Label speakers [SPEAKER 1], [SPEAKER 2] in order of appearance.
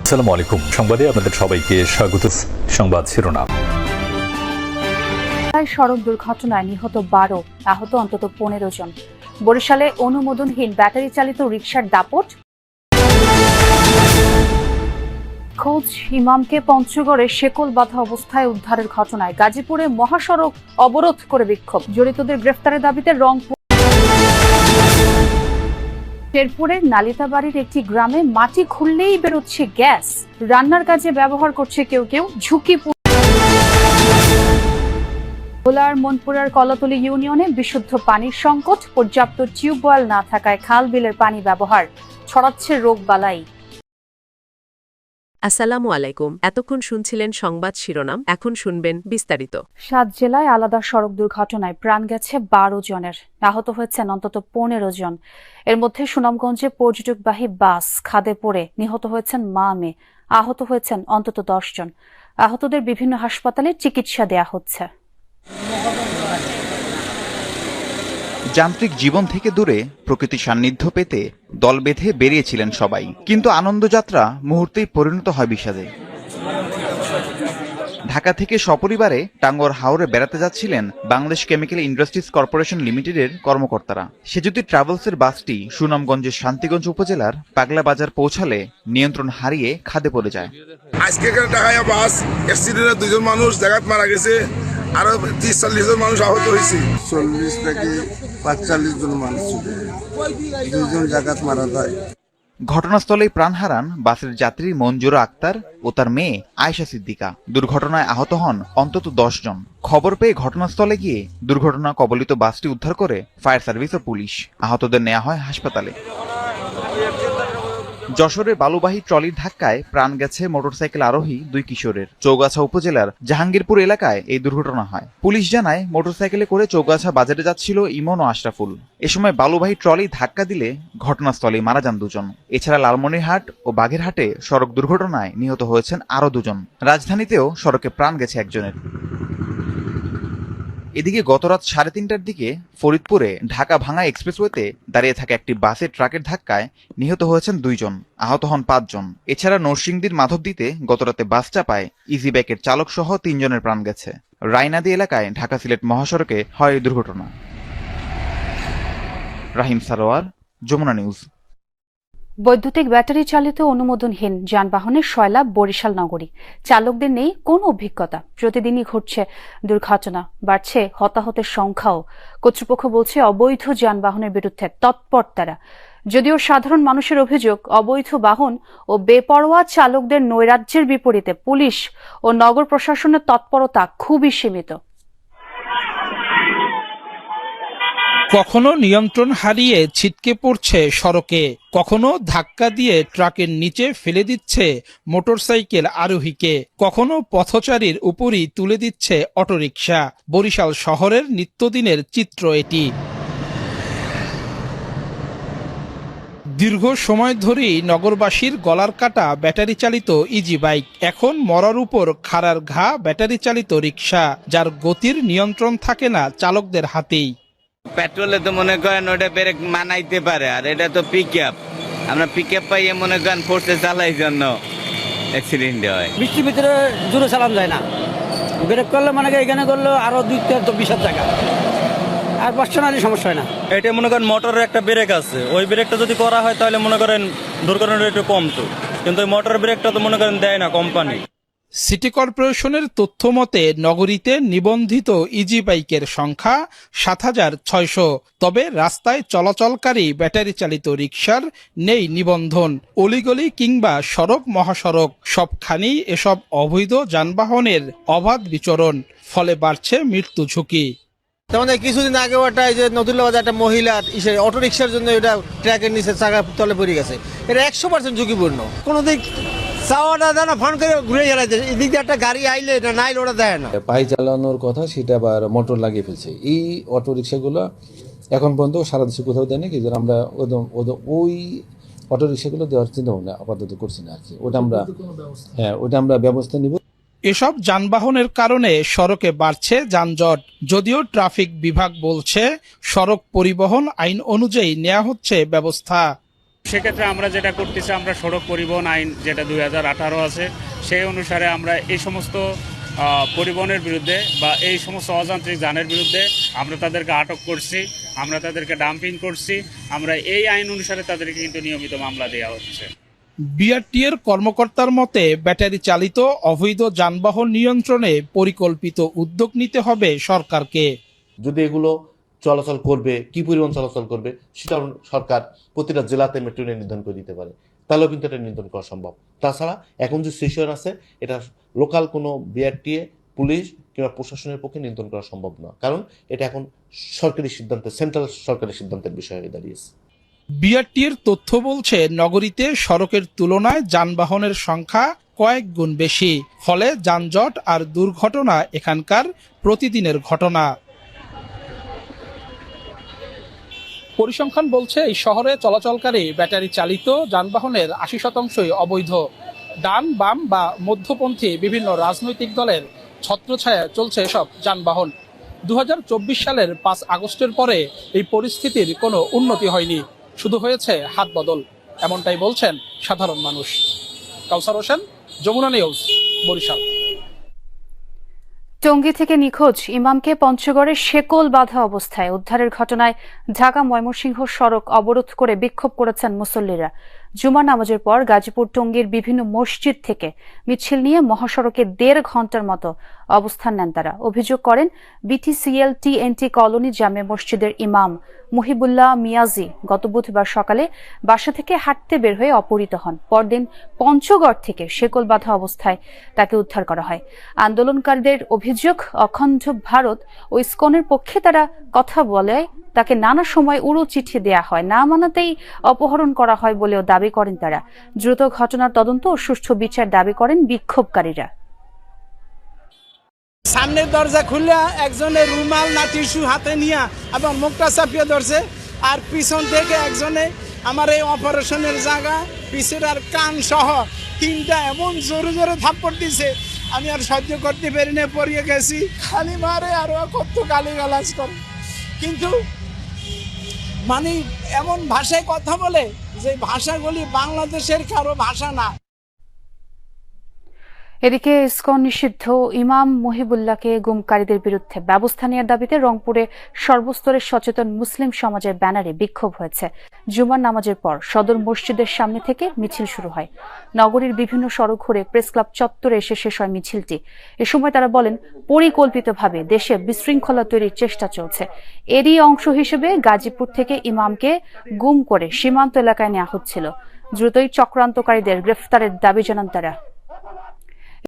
[SPEAKER 1] আসসালামু আলাইকুম। সংবাদে আপনাদের সবাইকে স্বাগত। সংবাদ শিরোনাম।
[SPEAKER 2] সড়ক দুর্ঘটনায় নিহত 12, আহত অন্তত 15 জন। বরিশালে অনুমোদনহীন ব্যাটারি চালিত রিকশার দাপট। খোঁজ ইমামকে পঞ্চগড়ে শেকল বাঁধা অবস্থায় উদ্ধারের ঘটনায় গাজীপুরে মহাসড়ক অবরোধ করে বিক্ষোভ। জড়িতদের গ্রেফতারের দাবিতে রংপুর। শেরপুরের নালিতাবাড়ির একটি গ্রামে মাটি খুললেই বেরোচ্ছে গ্যাস, রান্নার কাজে ব্যবহার করছে কেউ কেউ। ভোলার মনপুরার কলাতলী ইউনিয়নে বিশুদ্ধ পানির সংকট, পর্যাপ্ত টিউবওয়েল না থাকায় খাল বিলের পানি ব্যবহার, ছড়াচ্ছে রোগবালাই।
[SPEAKER 3] আসসালামু আলাইকুম। এতক্ষণ শুনছিলেন সংবাদ শিরোনাম, এখন শুনবেন বিস্তারিত।
[SPEAKER 2] 7 জেলায় আলাদা সড়ক দুর্ঘটনায় প্রাণ গেছে 12 জনের, আহত হয়েছেন অন্তত 15 জন। এর মধ্যে সুনামগঞ্জে পর্যটকবাহী বাস খাদে পড়ে নিহত হয়েছেন মা মেয়ে, আহত হয়েছেন অন্তত 10 জন। আহতদের বিভিন্ন হাসপাতালে চিকিৎসা দেয়া হচ্ছে।
[SPEAKER 4] যান্ত্রিক জীবন থেকে দূরে প্রকৃতি সান্নিধ্য পেতে দল বেঁধে বেরিয়েছিলেন সবাই, কিন্তু আনন্দযাত্রা মুহূর্তেই পরিণত হয় বিষাদে। ঢাকা থেকে সপরিবারে টাঙ্গর হাওরে বেড়াতে যাচ্ছিলেন বাংলাদেশ কেমিক্যাল ইন্ডাস্ট্রিজ কর্পোরেশন লিমিটেডের কর্মকর্তারা। সেজুতি ট্রাভেলসের বাসটি সুনামগঞ্জের শান্তিগঞ্জ উপজেলার পাগলা বাজার পৌঁছালে নিয়ন্ত্রণ হারিয়ে খাদে পড়ে যায়।
[SPEAKER 5] আজকে ঢাকায় বাস অ্যাক্সিডেন্টে 2 জন মানুষ জায়গায় মারা গেছে, আরো 30-40 জন মানুষ আহত হয়েছে।
[SPEAKER 6] 40 থেকে 45 জন মানুষ, 2 জন জায়গায় মারা যায়।
[SPEAKER 4] ঘটনাস্থলেই প্রাণ হারান বাসের যাত্রী মঞ্জুরা আক্তার ও তার মেয়ে আয়েশা সিদ্দিকা। দুর্ঘটনায় আহত হন অন্তত 10 জন। খবর পেয়ে ঘটনাস্থলে গিয়ে দুর্ঘটনা কবলিত বাসটি উদ্ধার করে ফায়ার সার্ভিস ও পুলিশ। আহতদের নেওয়া হয় হাসপাতালে। যশোরের বালুবাহী ট্রলির ধাক্কায় প্রাণ গেছে মোটরসাইকেল আরোহী 2 কিশোরের। চৌগাছা উপজেলার জাহাঙ্গীরপুর এলাকায় এই দুর্ঘটনা হয়। পুলিশ জানায়, মোটরসাইকেলে করে চৌগাছা বাজারে যাচ্ছিল ইমন ও আশরাফুল। এ সময় বালুবাহী ট্রলি ধাক্কা দিলে ঘটনাস্থলেই মারা যান 2 জন। এছাড়া লালমনিরহাট ও বাগেরহাটে সড়ক দুর্ঘটনায় নিহত হয়েছেন আরও 2 জন। রাজধানীতেও সড়কে প্রাণ গেছে 1 জনের। এদিকে গতরাত 3:30টার দিকে ফরিদপুরে ঢাকা ভাঙা এক্সপ্রেসওয়েতে দাঁড়িয়ে থাকা একটি বাসে ট্রাকের ধাক্কায় নিহত হয়েছেন 2 জন, আহত হন 5 জন। এছাড়া নরসিংদীর মাধবদীতে গতরাতে বাস চাপায় ইজি বাইকের চালক সহ 3 জনের প্রাণ গেছে। রায়নাদি এলাকায় ঢাকা সিলেট মহাসড়কে হয় এই দুর্ঘটনা। রাহিম সারোয়ার, যমুনা নিউজ।
[SPEAKER 2] বৈদ্যুতিক ব্যাটারি চালিত অনুমোদনহীন যানবাহনের সয়লাব বরিশাল নগরী। চালকদের নেই কোনো অভিজ্ঞতা, প্রতিদিনই ঘটছে দুর্ঘটনা, বাড়ছে হতাহতের সংখ্যাও। কর্তৃপক্ষ বলছে অবৈধ যানবাহনের বিরুদ্ধে তৎপর তারা। যদিও সাধারণ মানুষের অভিযোগ, অবৈধ বাহন ও বেপরোয়া চালকদের নৈরাজ্যের বিপরীতে পুলিশ ও নগর প্রশাসনের তৎপরতা খুবই সীমিত।
[SPEAKER 7] কখনো নিয়ন্ত্রণ হারিয়ে ছিটকে পড়ছে সড়কে, কখনো ধাক্কা দিয়ে ট্রাকের নিচে ফেলে দিচ্ছে মোটরসাইকেল আরোহীকে, কখনো পথচারীর উপরই তুলে দিচ্ছে অটোরিকশা। বরিশাল শহরের নিত্যদিনের চিত্র এটি। দীর্ঘ সময় ধরেই নগরবাসীর গলার কাটা ব্যাটারি চালিত ইজি বাইক, এখন মরার উপর খাড়ার ঘা ব্যাটারি চালিত রিকশা, যার গতির নিয়ন্ত্রণ থাকে না চালকদের হাতেই।
[SPEAKER 8] পেট্রোলে তো মনে করেন ওটা ব্রেক মানাইতে পারে, আর এটা তো পিক আপ। আমরা পিক আপ পাইয়ে মনে করেন ফোর্সে চালাই জন্য অ্যাক্সিডেন্ট হয়।
[SPEAKER 9] বৃষ্টির ভিতরে জোরে চালান যায় না, ব্রেক করলে মনে করেন এখানে করলে আরো 2-3 জায়গা, আর পার্সোনালি সমস্যা হয় না।
[SPEAKER 10] এটা মনে করেন মোটরের একটা ব্রেক আছে, ওই ব্রেকটা যদি করা হয় তাহলে মনে করেন দুর্ঘটনাটা একটু কমতো, কিন্তু ওই মোটর ব্রেকটা তো মনে করেন দেয় না কোম্পানি।
[SPEAKER 7] সিটি কর্পোরেশনের তথ্য মতে নগরীতে নিবন্ধিত ইজি বাইকের সংখ্যা 7,600। তবে রাস্তায় চলাচলকারী ব্যাটারি চালিত রিকশার নেই নিবন্ধন। অলিগলি কিংবা সড়ক মহাসড়ক সবখানি এসব অবৈধ যানবাহনের অবাধ বিচরণ, ফলে বাড়ছে মৃত্যু ঝুঁকি।
[SPEAKER 9] তেমন কিছুদিন আগে ওটা যে নতুল্লা বাজার একটা মহিলা অটো রিক্সার জন্য ওটা ট্র্যাকের নিচে চাকা তলে পড়ে গেছে। এটা 100% ঝুঁকিপূর্ণ। কোনো দিক চাওয়াটা দেয় না, ফোন করে ঘুরে যাচ্ছে, এদিক দিয়ে একটা গাড়ি আইলে এটা নাইলে ওটা দেয় না।
[SPEAKER 11] পাই চালানোর কথা সেটা আবার মোটর লাগিয়ে ফেলছে। এই অটো রিক্সাগুলো এখন পর্যন্ত সারা দেশে কোথাও দেয়নি, কি আমরা ওই অটো রিক্সাগুলো দেওয়ার চিন্তা ভাবনা আপাতত করছি না আর কি। ওটা আমরা ব্যবস্থা নিব।
[SPEAKER 7] এসব যানবাহনের কারণে সড়কে বাড়ছে যানজট। যদিও ট্রাফিক বিভাগ বলছে সড়ক পরিবহন আইন অনুযায়ী নেওয়া হচ্ছে ব্যবস্থা।
[SPEAKER 12] সেক্ষেত্রে আমরা যেটা করতেছি, আমরা সড়ক পরিবহন আইন যেটা 2018 আছে, সেই অনুসারে আমরা এই সমস্ত পরিবহনের বিরুদ্ধে বা এই সমস্ত অযান্ত্রিক যানের বিরুদ্ধে আমরা তাদেরকে আটক করছি, আমরা তাদেরকে ডাম্পিং করছি। আমরা এই আইন অনুসারে তাদেরকে কিন্তু নিয়মিত মামলা দেওয়া হচ্ছে।
[SPEAKER 7] বিআরটিএর কর্মকর্তার মতে ব্যাটারি চালিত অবৈধ যানবাহন নিয়ন্ত্রণে পরিকল্পিত উদ্যোগ নিতে হবে সরকারকে।
[SPEAKER 13] যদি এগুলো চলাচল করবে, কি পরিমাণ চলাচল করবে, সেটা সরকার প্রতিটা জেলাতে মেট্রো রেল নির্ধারণ করে দিতে পারে, তাহলেও কিন্তু এটা নিয়ন্ত্রণ করা সম্ভব। তাছাড়া এখন যে সিচুয়েশন আছে, এটা লোকাল কোনো বিআরটিএ, পুলিশ কিংবা প্রশাসনের পক্ষে নিয়ন্ত্রণ করা সম্ভব না, কারণ এটা এখন সরকারি সিদ্ধান্তে, সেন্ট্রাল সরকারি সিদ্ধান্তের বিষয় হয়ে দাঁড়িয়েছে।
[SPEAKER 7] বিআরটিএর তথ্য বলছে নগরীতে সড়কের তুলনায় যানবাহনের সংখ্যা কয়েক গুণ বেশি, ফলে যানজট আর দুর্ঘটনা এখানকার প্রতিদিনের ঘটনা। পরিসংখ্যান বলছে এই শহরে চলাচলকারী ব্যাটারি চালিত যানবাহনের 80%ই অবৈধ। ডান, বাম বা মধ্যপন্থী বিভিন্ন রাজনৈতিক দলের ছত্রছায়ায় চলছে এসব যানবাহন। 2024 সালের 5 আগস্টের পরে এই পরিস্থিতির কোনো উন্নতি হয়নি, শুধু হয়েছে হাত বদল, এমনটাই বলছেন সাধারণ মানুষ। কাউসার হোসেন, যমুনা নিউজ, বরিশাল।
[SPEAKER 2] টঙ্গী থেকে নিখোঁজ ইমামকে পঞ্চগড়ে শেকল বাঁধা অবস্থায় উদ্ধারের ঘটনায় ঢাকা ময়মনসিংহ সড়ক অবরোধ করে বিক্ষোভ করেছেন মুসল্লিরা। জুমার নামাজের পর গাজীপুর টঙ্গীর বিভিন্ন মসজিদ থেকে মিছিল নিয়ে মহাসড়কে 1.5 ঘন্টার মতো অবস্থান নেন তারা। অভিযোগ করেন বিটিসিএল টিএনটি কলোনি জামে মসজিদের ইমাম মুহিবুল্লাহ মিয়াজি গত বুধবার সকালে বাসা থেকে হাঁটতে বের হয়ে অপহৃত হন। পরদিন পঞ্চগড় থেকে শেকল বাঁধা অবস্থায় তাকে উদ্ধার করা হয়। আন্দোলনকারীদের অভিযোগ, অখণ্ড ভারত ও ইসকনের পক্ষে তারা কথা বলে তাকে নানা সময় উড়ো চিঠি দেয়া হয়, না মানাতেই অপহরণ করা হয় বলেও দাবি করেন তারা। দ্রুত ঘটনার তদন্ত ও সুষ্ঠু বিচার দাবি করেন বিক্ষোভকারীরা।
[SPEAKER 14] সামনের দরজা খুললে একজনের রুমাল না টিস্যু হাতে নিয়ে এবং মুখটা চাপিয়ে ধরছে, আর পিছন থেকে একজনে আমার এই অপারেশনের জায়গা, পিছের আর কান সহ 3টা এমন জোরে জোরে থাপ্পড় দিছে, আমি আর সহ্য করতে পারি না, পড়িয়ে গেছি। খালি মারে আর কত গালিগালাজ করে, কিন্তু মানে এমন ভাষায় কথা বলে যে ভাষাগুলি বাংলাদেশের কারো ভাষা না।
[SPEAKER 2] এদিকে ইসকন নিষিদ্ধ ইমাম মুহিবুল্লাহকে গুমকারীদের বিরুদ্ধে ব্যবস্থা নেওয়ার দাবিতে রংপুরে সর্বস্তরের সচেতন মুসলিম সমাজের ব্যানারে বিক্ষোভ হয়েছে। জুমার নামাজের পর সদর মসজিদের সামনে থেকে মিছিল শুরু হয়। নগরীর বিভিন্ন সড়ক ঘুরে প্রেস ক্লাব চত্বরে এসে শেষ হয় মিছিলটি। এ সময় তারা বলেন, পরিকল্পিতভাবে দেশে বিশৃঙ্খলা তৈরির চেষ্টা চলছে। এরই অংশ হিসেবে গাজীপুর থেকে ইমামকে গুম করে সীমান্ত এলাকায় নেওয়া হচ্ছিল। দ্রুতই চক্রান্তকারীদের গ্রেফতারের দাবি জানান তারা।